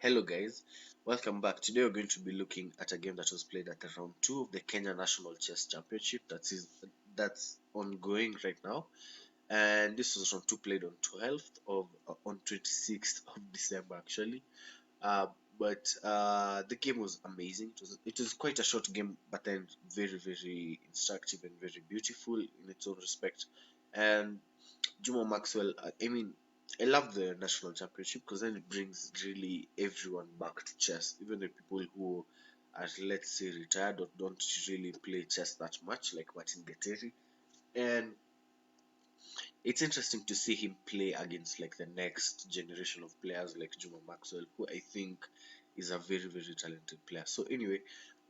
Hello guys, welcome back. Today we're going to be looking at a game that was played at the round 2 of the Kenya National Chess Championship that's ongoing right now. And this was round 2 played on 12th of on 26th of December actually. But the game was amazing. It was quite a short game, but then very instructive and very beautiful in its own respect. And Juma Maxwell, I mean, I love the national championship because then it brings really everyone back to chess, even the people who are, let's say, retired or don't really play chess that much, like Martin Gateri. And it's interesting to see him play against like the next generation of players like Juma Maxwell, who I think is a very talented player. So anyway,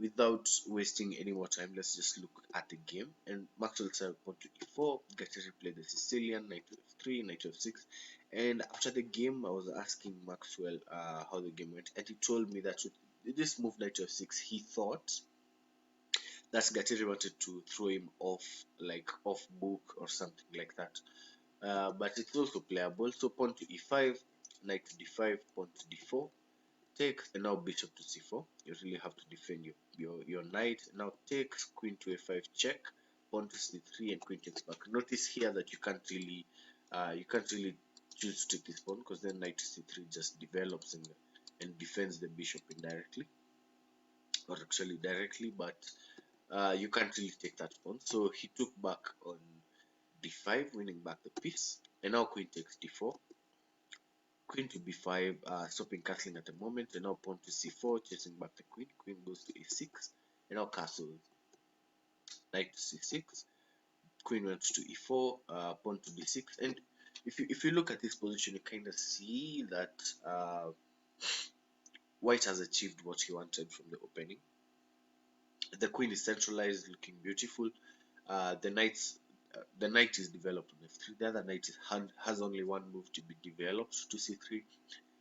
without wasting any more time, let's just look at the game. And Maxwell served pawn to e4, Gateri played the Sicilian, knight to f3, knight to f6. And after the game, I was asking Maxwell how the game went, and he told me that with this move knight to f6, he thought that Gateri wanted to throw him off, like off book or something like that. But it's also playable. So pawn to e5, knight to d5, pawn to d4, take, and now bishop to c4. You really have to defend your knight. Now takes, queen to a5 check, pawn to c3, and queen takes back. Notice here that you can't really choose to take this pawn because then knight to c3 just develops and defends the bishop indirectly, or actually directly, but you can't really take that pawn. So he took back on d5, winning back the piece, and now queen takes d4, queen to b5, stopping castling at the moment, and now pawn to c4, chasing back the queen, queen goes to a6, and now castle, knight to c6, queen went to e4, pawn to d6, and if you look at this position, you kind of see that white has achieved what he wanted from the opening. The queen is centralized, looking beautiful. The knight is developed on f3. The other knight has only one move to be developed to c3.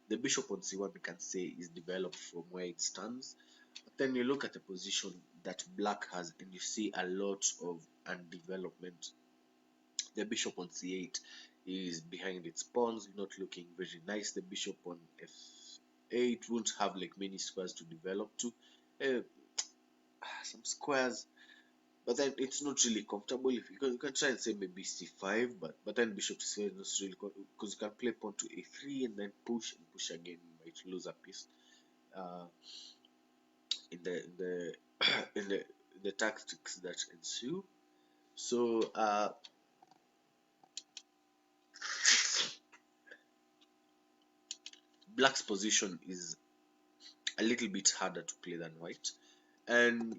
The bishop on c1 we can say is developed from where it stands. But then you look at the position that black has and you see a lot of undevelopment. The bishop on c8 is behind its pawns, not looking very nice. The bishop on f8 won't have like many squares to develop to. Uh, some squares, but then it's not really comfortable. If you can try and say maybe c5, but then bishop to c5 is not really, because you can play pawn to a3 and then push and push again. You might lose a piece uh, in the in the tactics that ensue. So black's position is a little bit harder to play than white, and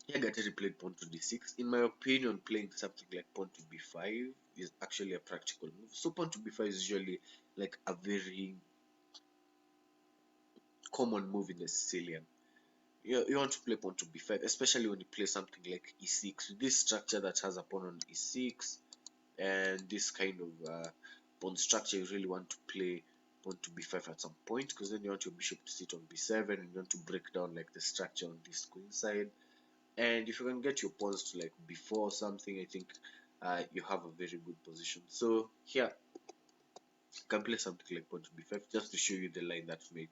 here Gateri played pawn to d6. In my opinion, playing something like pawn to b5 is actually a practical move. So pawn to b5 is usually like a very common move in the Sicilian. You want to play pawn to b5, especially when you play something like e6. With this structure that has a pawn on e6 and this kind of pawn structure, you really want to play pawn to b5 at some point, because then you want your bishop to sit on b7 and you want to break down like the structure on this queen side. And if you can get your pawns to like b4 or something, I think you have a very good position. So here you can play something like pawn to b5 just to show you the line that made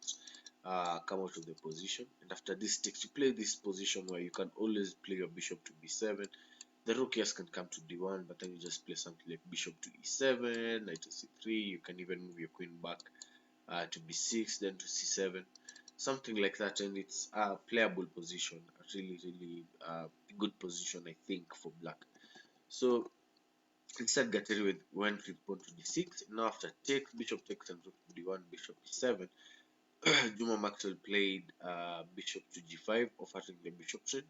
come out of the position. And after this takes, you play this position where you can always play your bishop to b7. The rook, yes, can come to d1, but then you just play something like bishop to e7, knight to c3. You can even move your queen back to b6, then to c7, something like that. And it's a playable position, a really good position, I think, for black. So instead, Gateri went with pawn to d6. Now after takes, bishop takes and rook to d1, bishop e7. Juma Maxwell played bishop to g5, offering the bishop trade.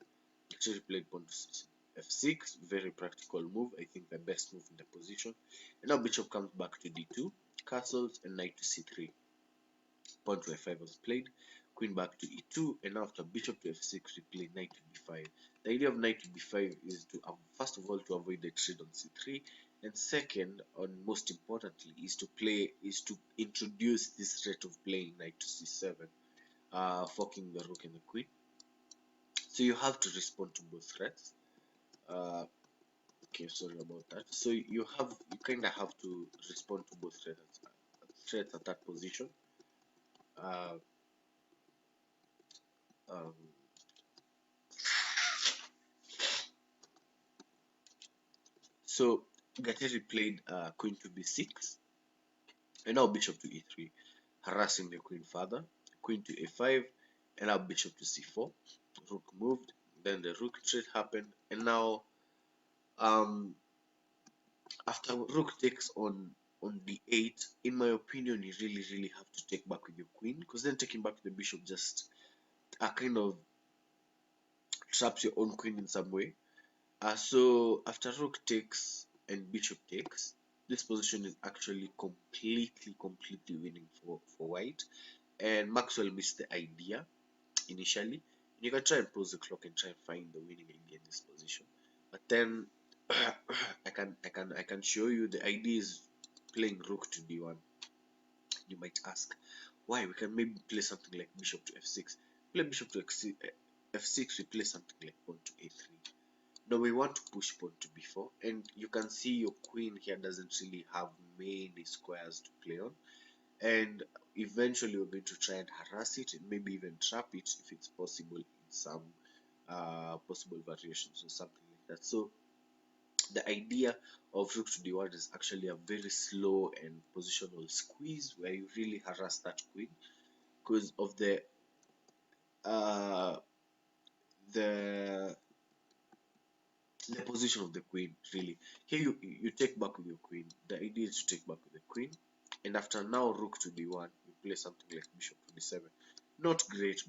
Actually played pawn to f6, very practical move. I think the best move in the position. And now bishop comes back to d2, castles, and knight to c3. Pawn to f5 was played, queen back to e2, and after bishop to f6, we play knight to b5. The idea of knight to b5 is to, first of all, to avoid the trade on c3, and second, and most importantly, is to introduce this threat of playing knight to c7, forking the rook and the queen. So you have to respond to both threats. Okay, sorry about that. So you kind of have to respond to both threats at that position. uh, um, so Gateri played queen to b6, and now bishop to e3, harassing the queen further. Queen to a5, and now bishop to c4. Rook moved, then the rook trade happened, and now um after rook takes on d8, in my opinion, you really have to take back with your queen, because then taking back the bishop just kind of traps your own queen in some way. So after rook takes and bishop takes, this position is actually completely winning for white. And Maxwell missed the idea initially. You can try and pause the clock and try and find the winning idea in this position. But then I can show you the idea is playing rook to d1. You might ask why. We can maybe play something like bishop to f6. Play bishop to f6. We play something like pawn to a3. Now we want to push pawn to b4, and you can see your queen here doesn't really have many squares to play on, and eventually we're going to try and harass it and maybe even trap it if it's possible in some possible variations or something like that. So the idea of rook to d1 is actually a very slow and positional squeeze where you really harass that queen because of uh, the the position of the queen. Really, here you take back with your queen. The idea is to take back with the queen, and after now rook to d1, you play something like bishop to d7. Not great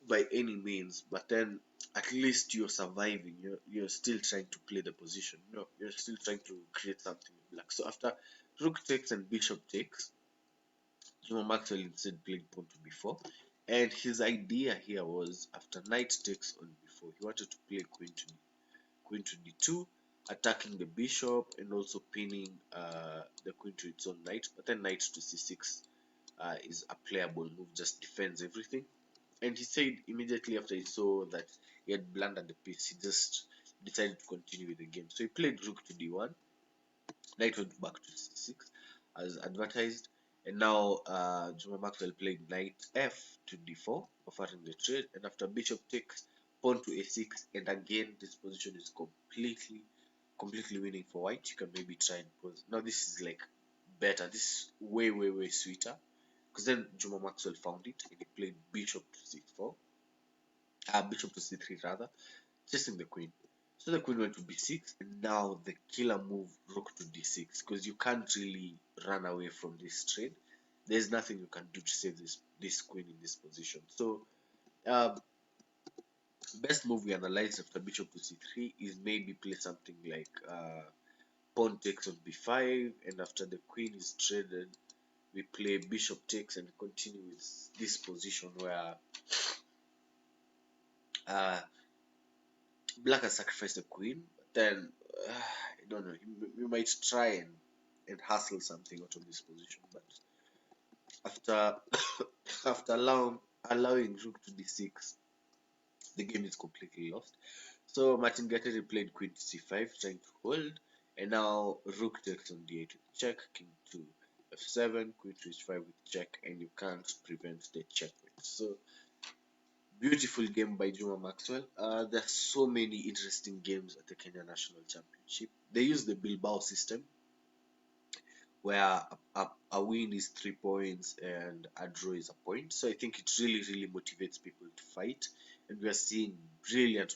by any means, but then at least you're surviving. You're still trying to play the position. You're still trying to create something with black. So after rook takes and bishop takes, Juma Maxwell instead played pawn to b4, and his idea here was after knight takes on b4, he wanted to play queen to d2, attacking the bishop and also pinning the queen to its own knight. But then knight to c6 is a playable move, just defends everything. And he said immediately after he saw that he had blundered the piece, he just decided to continue with the game. So he played rook to d1, knight went back to c6 as advertised, and now Juma Maxwell played knight f to d4, offering the trade, and after bishop takes, pawn to a6, and again this position is completely winning for white. You can maybe try and pause. Now this is like better. This is way sweeter, because then Juma Maxwell found it and he played bishop to c4, bishop to c3 rather, chasing the queen. So the queen went to b6, and now the killer move rook to d6, because you can't really run away from this trade. There's nothing you can do to save this queen in this position. So uh, best move we analyzed after bishop to c3 is maybe play something like pawn takes on b5, and after the queen is traded, we play bishop takes and continue with this position where uh, black has sacrificed the queen. Then I don't know. We might try and hustle something out of this position, but after after allowing rook to d6, the game is completely lost. So Martin Gateri played queen to c5, trying to hold, and now rook takes on d8 with check, king to f7, queen to h5 with check, and you can't prevent the checkmate. So beautiful game by Juma Maxwell. There are so many interesting games at the Kenya National Championship. They use the Bilbao system, where a win is 3 points and a draw is a point. So I think it really motivates people to fight, and we are seeing brilliant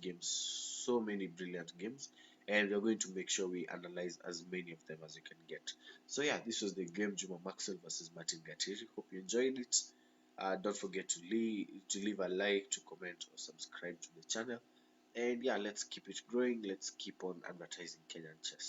games, so many brilliant games, and we're going to make sure we analyze as many of them as we can get. So yeah, this was the game Juma Maxwell versus Martin Gatiri. Hope you enjoyed it. Don't forget to leave a like, to comment, or subscribe to the channel. And yeah, let's keep it growing. Let's keep on advertising Kenyan chess.